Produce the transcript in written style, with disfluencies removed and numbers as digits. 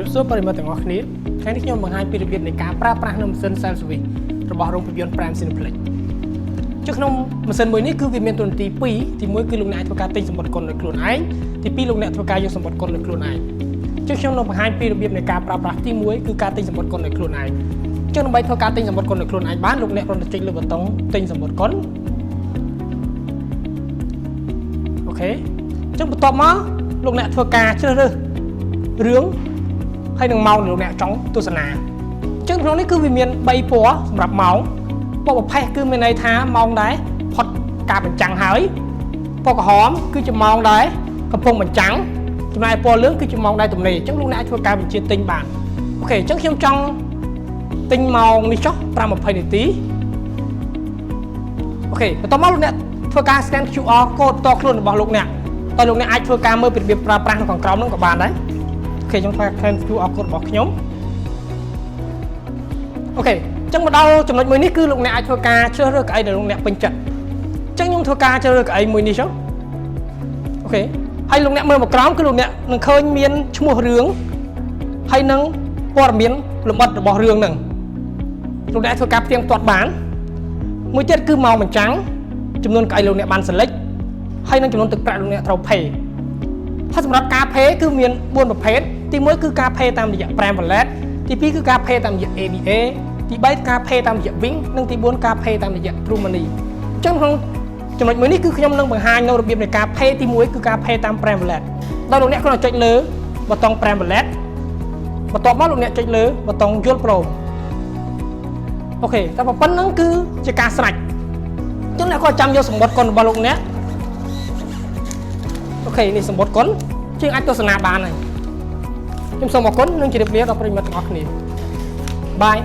บสู้ปริมาณต่างๆนี้แค่ที่ខ្ញុំបង្ហាញពីរបៀបនៃការប្រើប្រាស់នៅម៉ាស៊ីន Self-Service របស់រោងភាពយន្ត Prime Cineplex ចុះក្នុងម៉ាស៊ីនមួយនេះគឺវាមានតួនាទី2ទី1គឺលោកអ្នកអាចធ្វើការទិញសម្បត្តិគុណដោយខ្លួនឯងទី2លោកអ្នកធ្វើការយកសម្បត្តិគុណដោយខ្លួនឯងចុះខ្ញុំនឹងបង្ហាញពីរបៀបនៃការប្រើប្រាស់ទី1គឺការទិញសម្បត្តិគុណដោយខ្លួនឯងចុះដើម្បីធ្វើការទិញសម្បត្តិគុណដោយខ្លួនឯងបានលោកអ្នកគ្រាន់តែចុចលើប៊ូតុងទិញសម្បត្តិគុណអូខេចុះបន្ទាប់មកលោកអ្នកធ្វើការជ្រើសរើសរឿងហើយនឹងម៉ោងលោកអ្នកចង់ទស្សនាអញ្ចឹងក្នុងនេះគឺវាមាន3ពណ៌សម្រាប់ម៉ោងពណ៌ប្រផេះគឺមានន័យថាម៉ោងដែរផុតការបញ្ចាំងហើយពណ៌ក្រហមគឺជាម៉ោងដែរកំពុងបញ្ចាំងចំណែកពណ៌លឿងគឺជាម៉ោងដែរទំនេរអញ្ចឹងលោកអ្នកអាចធ្វើការបញ្ជាទិញបានអូខេអញ្ចឹងខ្ញុំចង់ទិញម៉ោងនេះចុះ5:20នាទីអូខេបន្ទាប់មកលោកអ្នកធ្វើការ scan QR code តខ្លួនរបស់លោកអ្នកតើលោកអ្នកអាចធ្វើការមើលពីរបៀបប្រើប្រាស់នៅខាងក្រោមនោះក៏បានដែរអូខេខ្ញុំធ្វើ scan QR code របស់ខ្ញុំអូខេអញ្ចឹងមកដល់ចំណុចមួយនេះគឺលោកអ្នកអាចធ្វើការជ្រើសរើសកៅអីដែលលោកអ្នកពេញចិត្តអញ្ចឹងខ្ញុំធ្វើការជ្រើសរើសកៅអីមួយនេះចុះអូខេហើយលោកអ្នកមើលមកក្រោមគឺលោកអ្នកនឹងឃើញមានឈ្មោះរឿងហើយនឹងព័ត៌មានលម្អិតរបស់រឿងហ្នឹងលោកអ្នកធ្វើការផ្ទៀងផ្ទាត់បានមួយទៀតគឺម៉ោងបញ្ចាំងចំនួនកៅអីលោកអ្នកបាន select ហើយនឹងចំនួនទឹកប្រាក់លោកអ្នកត្រូវ pay ហើយសម្រាប់ការ pay គឺមាន4ប្រភេទទី1គឺការ pay តាមរយៈ Prime Wallet ទី2គឺការ pay តាមរយៈ ABA ទី3ការ pay តាមរយៈ Wing និងទី4ការ pay តាមរយៈ True Money អញ្ចឹងក្នុងចំណុចមួយនេះគឺខ្ញុំនឹងបង្ហាញនៅរបៀបនៃការ pay ទី1គឺការ pay តាម Prime Wallet ដល់លោកអ្នកគ្រាន់តែចុចលើប៊ូតុង Prime Wallet បន្ទាប់មកលោកអ្នកចុចលើប៊ូតុងយល់ព្រមអូខេតែប៉ុណ្្នឹងគឺជាការស្រេចអញ្ចឹងអ្នកក៏ចាំយកសម្បត្តិគុណរបស់លោកអ្នកអូខេនេះសម្បត្តិគុណជាងអាចទស្សនាបានហើយខ្ញុំសូមអរគុណនិងជម្រាបលាដល់ប្រិយមិត្តទាំងអស់គ្នាបាយ